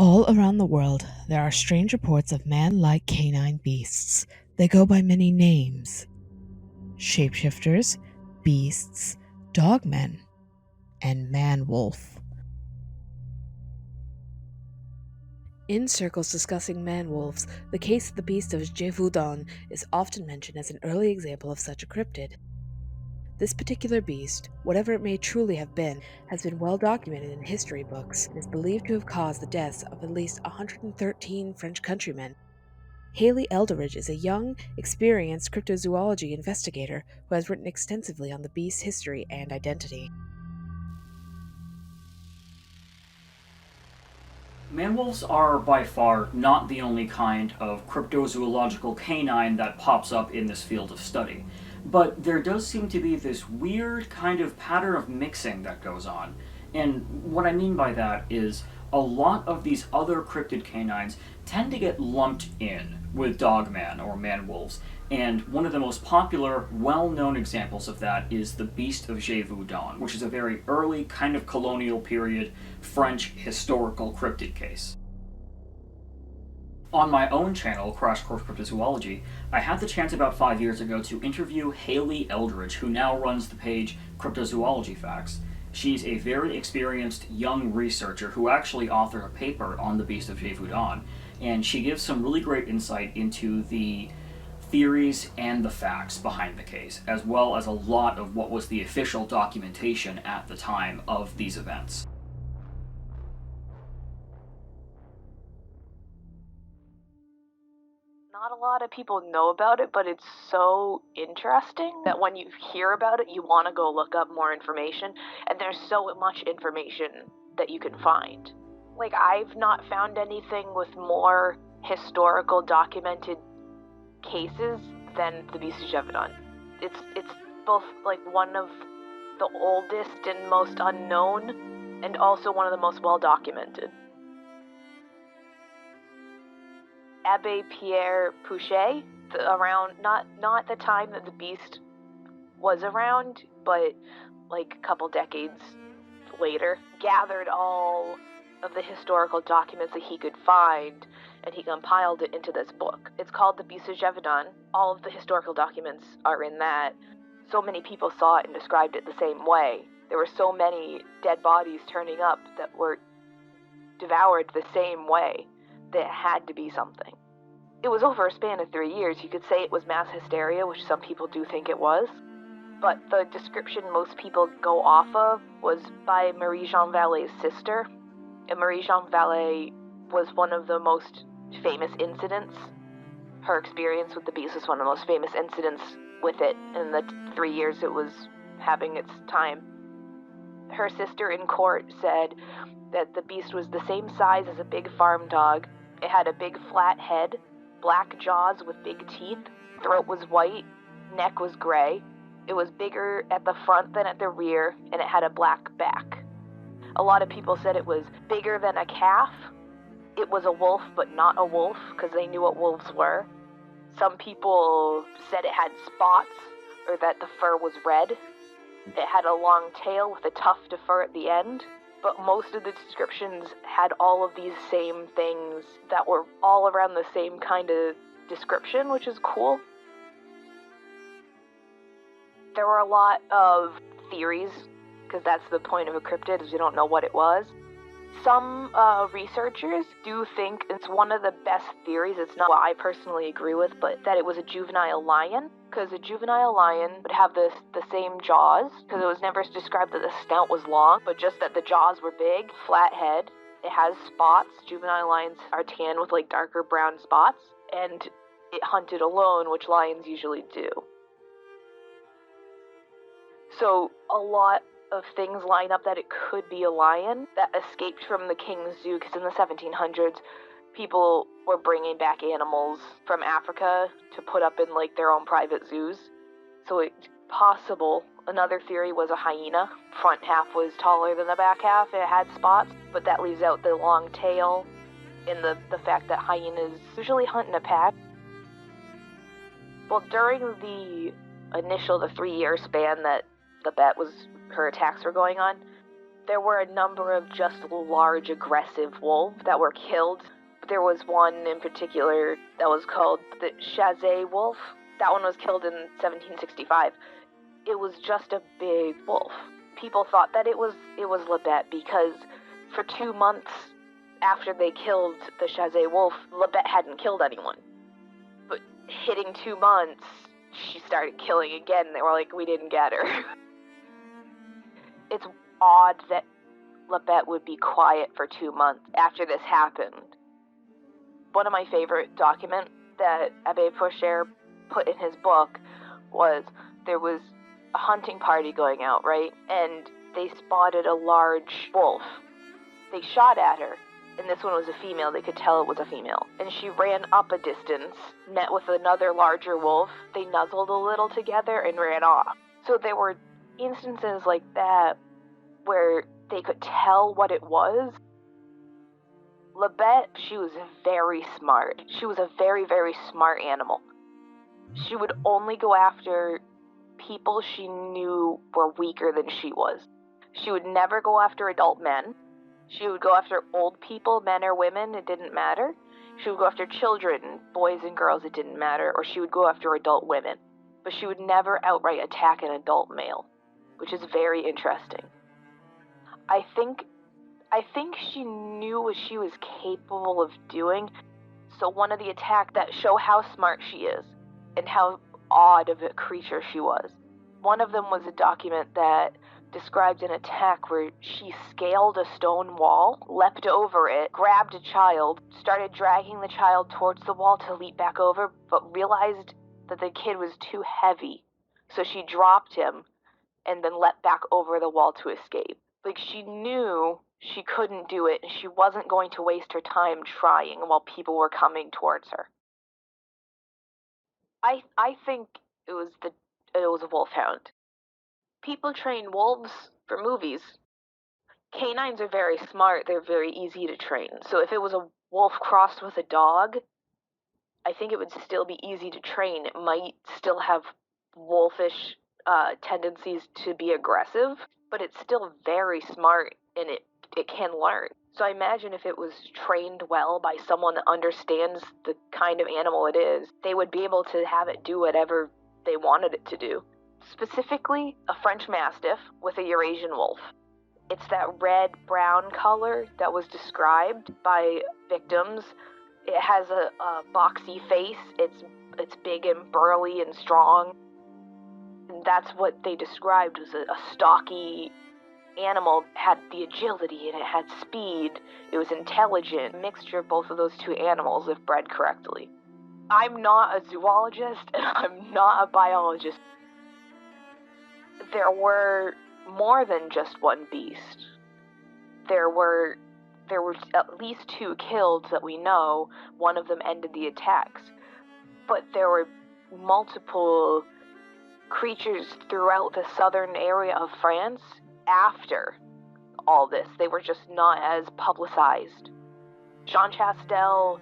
All around the world, there are strange reports of man-like canine beasts. They go by many names: shapeshifters, beasts, dogmen, and Manwolf. In circles discussing manwolves, the case of the beast of Gevaudan is often mentioned as an early example of such a cryptid. This particular beast, whatever it may truly have been, has been well documented in history books and is believed to have caused the deaths of at least 113 French countrymen. Haley Eldridge is a young, experienced cryptozoology investigator who has written extensively on the beast's history and identity. Manwolves are by far not the only kind of cryptozoological canine that pops up in this field of study, but there does seem to be this weird kind of pattern of mixing that goes on. And what I mean by that is a lot of these other cryptid canines tend to get lumped in with dogman or manwolves, and one of the most popular, well-known examples of that is the Beast of Gevaudan, which is a very early, kind of colonial period French historical cryptid case. On my own channel, Crash Course Cryptozoology, I had the chance about 5 years ago to interview Haley Eldridge, who now runs the page Cryptozoology Facts. She's a very experienced young researcher who actually authored a paper on the Beast of Gevaudan, and she gives some really great insight into the theories and the facts behind the case, as well as a lot of what was the official documentation at the time of these events. Not a lot of people know about it, but it's so interesting that when you hear about it, you want to go look up more information, and there's so much information that you can find. Like, I've not found anything with more historical documented cases than the Beast of Gevaudan. It's both like one of the oldest and most unknown, and also one of the most well documented. Abbé Pierre Pouchet, around not the time that the beast was around, but like a couple decades later, gathered all of the historical documents that he could find, and he compiled it into this book. It's called The Beast of Gevaudan. All of the historical documents are in that. So many people saw it and described it the same way. There were so many dead bodies turning up that were devoured the same way. That had to be something. It was over a span of 3 years. You could say it was mass hysteria, which some people do think it was. But the description most people go off of was by Marie-Jeanne Vallée's sister. And Marie-Jeanne Vallée was one of the most famous incidents. Her experience with the beast was one of the most famous incidents with it in the 3 years it was having its time. Her sister in court said that the beast was the same size as a big farm dog. It had a big flat head, black jaws with big teeth, throat was white, neck was gray. It was bigger at the front than at the rear, and it had a black back. A lot of people said it was bigger than a calf. It was a wolf, but not a wolf, because they knew what wolves were. Some people said it had spots, or that the fur was red. It had a long tail with a tuft of fur at the end. But most of the descriptions had all of these same things that were all around the same kind of description, which is cool. There were a lot of theories, because that's the point of a cryptid, is you don't know what it was. Some researchers do think it's one of the best theories. It's not what I personally agree with, but that it was a juvenile lion, because a juvenile lion would have the same jaws, because it was never described that the snout was long, but just that the jaws were big, flat head. It has spots. Juvenile lions are tan with like darker brown spots, and it hunted alone, which lions usually do. So a lot of things line up that it could be a lion that escaped from the king's zoo, because in the 1700s, people were bringing back animals from Africa to put up in like their own private zoos. So it's possible. Another theory was a hyena. Front half was taller than the back half. It had spots, but that leaves out the long tail and the fact that hyenas usually hunt in a pack. Well, during the 3-year span that her attacks were going on, There were a number of just large, aggressive wolves that were killed. There was one in particular that was called the Chazé wolf. That one was killed in 1765. It was just a big wolf. People thought that it was Lebet because for 2 months after they killed the Chazé wolf, Lebet hadn't killed anyone. But hitting 2 months, she started killing again. They were like, we didn't get her. It's odd that Lebet would be quiet for 2 months after this happened. One of my favorite documents that Abbé Pocher put in his book was there was a hunting party going out, right? And they spotted a large wolf. They shot at her, and this one was a female. They could tell it was a female. And she ran up a distance, met with another larger wolf. They nuzzled a little together and ran off. So there were instances like that where they could tell what it was. Lebet, she was very smart. She was a very, very smart animal. She would only go after people she knew were weaker than she was. She would never go after adult men. She would go after old people, men or women, it didn't matter. She would go after children, boys and girls, it didn't matter. Or she would go after adult women. But she would never outright attack an adult male, which is very interesting. I think she knew what she was capable of doing. So one of the attacks that show how smart she is and how odd of a creature she was. One of them was a document that described an attack where she scaled a stone wall, leapt over it, grabbed a child, started dragging the child towards the wall to leap back over, but realized that the kid was too heavy. So she dropped him and then leapt back over the wall to escape. Like, she knew she couldn't do it, and she wasn't going to waste her time trying while people were coming towards her. I think it was a wolfhound. People train wolves for movies. Canines are very smart. They're very easy to train. So if it was a wolf crossed with a dog, I think it would still be easy to train. It might still have wolfish tendencies to be aggressive, but it's still very smart, and it can learn. So I imagine if it was trained well by someone that understands the kind of animal it is, they would be able to have it do whatever they wanted it to do. Specifically, a French Mastiff with a Eurasian wolf. It's that red-brown color that was described by victims. It has a boxy face. It's big and burly and strong. And that's what they described as a stocky animal. It had the agility and it had speed. It was intelligent. A mixture of both of those two animals if bred correctly. I'm not a zoologist and I'm not a biologist. There were more than just one beast. There were at least 2 killed that we know. One of them ended the attacks. But there were multiple creatures throughout the southern area of France after all this. They were just not as publicized. Jean Chastel,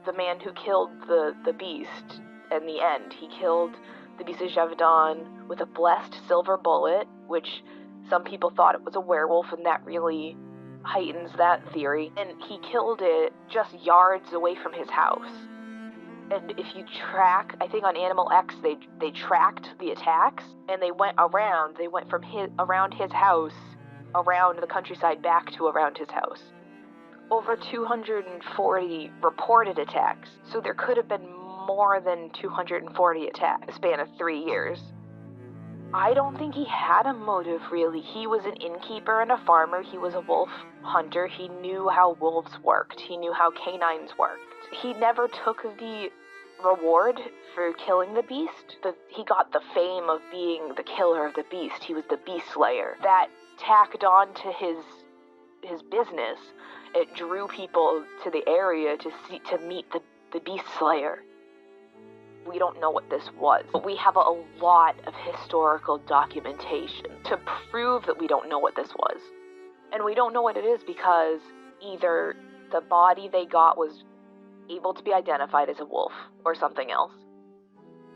the man who killed the beast in the end, he killed the beast of Gevaudan with a blessed silver bullet, which some people thought it was a werewolf, and that really heightens that theory. And he killed it just yards away from his house. And if you track, I think on Animal X, they tracked the attacks, and they went from around his house, around the countryside, back to around his house. Over 240 reported attacks, so there could have been more than 240 attacks in a span of 3 years. I don't think he had a motive, really. He was an innkeeper and a farmer. He was a wolf hunter. He knew how wolves worked. He knew how canines worked. He never took the reward for killing the beast. He got the fame of being the killer of the beast. He was the beast slayer. That tacked on to his business. It drew people to the area to meet the beast slayer. We don't know what this was, but we have a lot of historical documentation to prove that we don't know what this was. And we don't know what it is because either the body they got was able to be identified as a wolf or something else,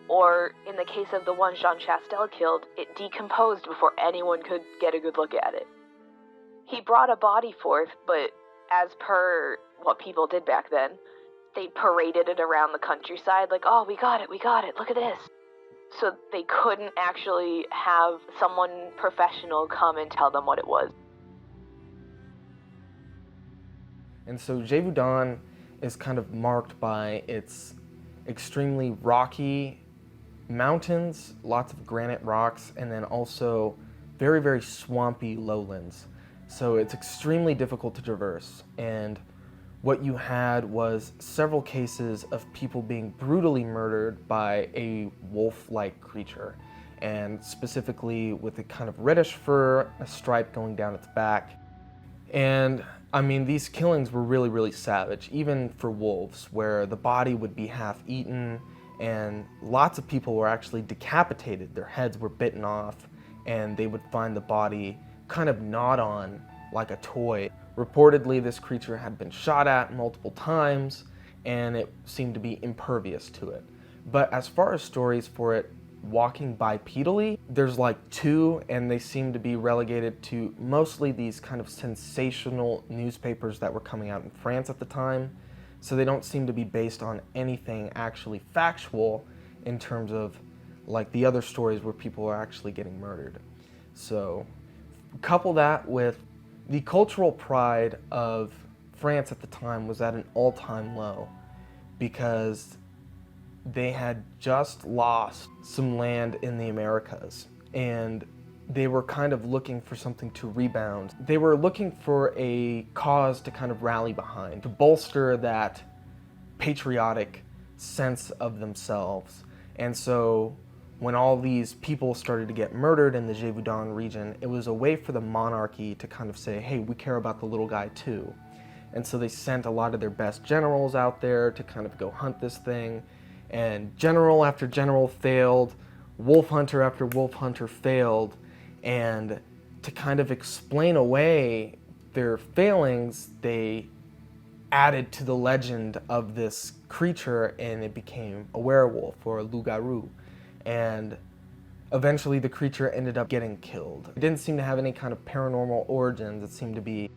or in the case of the one Jean Chastel killed, it decomposed before anyone could get a good look at it. He brought a body forth, but as per what people did back then, they paraded it around the countryside like, oh, we got it, look at this. So they couldn't actually have someone professional come and tell them what it was. And so Gevaudan is kind of marked by its extremely rocky mountains, lots of granite rocks, and then also very, very swampy lowlands. So it's extremely difficult to traverse. And what you had was several cases of people being brutally murdered by a wolf-like creature, and specifically with a kind of reddish fur, a stripe going down its back. And I mean, these killings were really, really savage, even for wolves, where the body would be half eaten, and lots of people were actually decapitated. Their heads were bitten off, and they would find the body kind of gnawed on like a toy. Reportedly, this creature had been shot at multiple times, and it seemed to be impervious to it. But as far as stories for it walking bipedally, there's like two, and they seem to be relegated to mostly these kind of sensational newspapers that were coming out in France at the time. So they don't seem to be based on anything actually factual in terms of like the other stories where people are actually getting murdered. So couple that with the cultural pride of France at the time was at an all-time low, because they had just lost some land in the Americas, and they were kind of looking for something to rebound. They were looking for a cause to kind of rally behind, to bolster that patriotic sense of themselves. And so when all these people started to get murdered in the Gevaudan region, it was a way for the monarchy to kind of say, hey, we care about the little guy too. And so they sent a lot of their best generals out there to kind of go hunt this thing. And general after general failed, wolf hunter after wolf hunter failed, and to kind of explain away their failings, they added to the legend of this creature, and it became a werewolf or a loup-garou. And eventually the creature ended up getting killed. It didn't seem to have any kind of paranormal origins. It seemed to be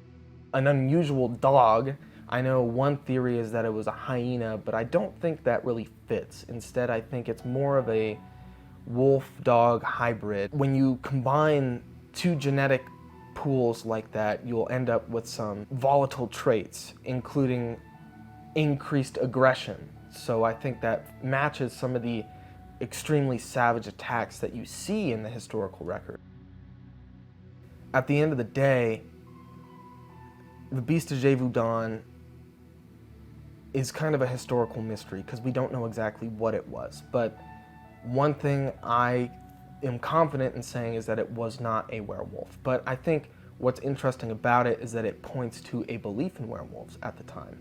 an unusual dog. I know one theory is that it was a hyena, but I don't think that really fits. Instead, I think it's more of a wolf-dog hybrid. When you combine two genetic pools like that, you'll end up with some volatile traits, including increased aggression. So I think that matches some of the extremely savage attacks that you see in the historical record. At the end of the day, the Beast of Gevaudan is kind of a historical mystery because we don't know exactly what it was. But one thing I am confident in saying is that it was not a werewolf. But I think what's interesting about it is that it points to a belief in werewolves at the time.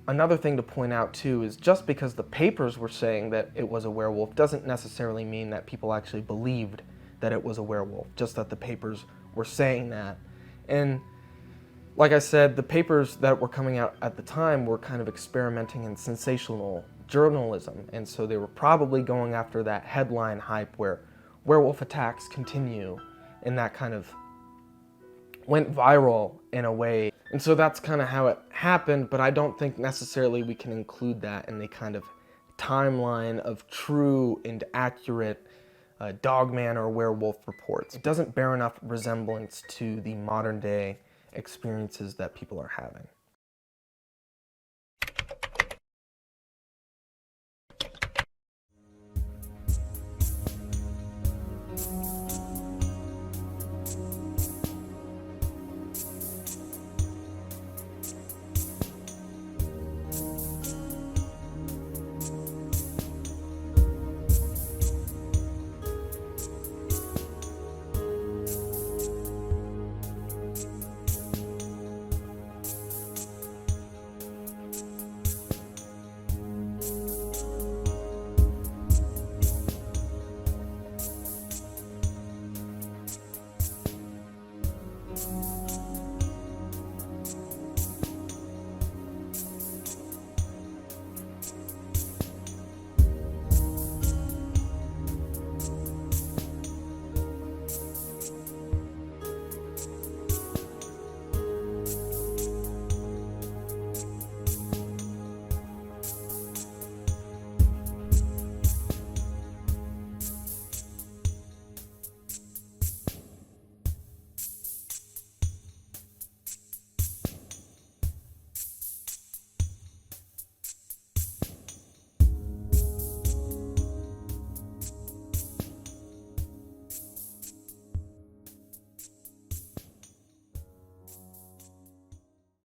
Another thing to point out too is just because the papers were saying that it was a werewolf doesn't necessarily mean that people actually believed that it was a werewolf, just that the papers were saying that. And like I said, the papers that were coming out at the time were kind of experimenting in sensational journalism, and so they were probably going after that headline hype where werewolf attacks continue, and that kind of went viral in a way. And so that's kind of how it happened, but I don't think necessarily we can include that in the kind of timeline of true and accurate dogman or werewolf reports. It doesn't bear enough resemblance to the modern day experiences that people are having.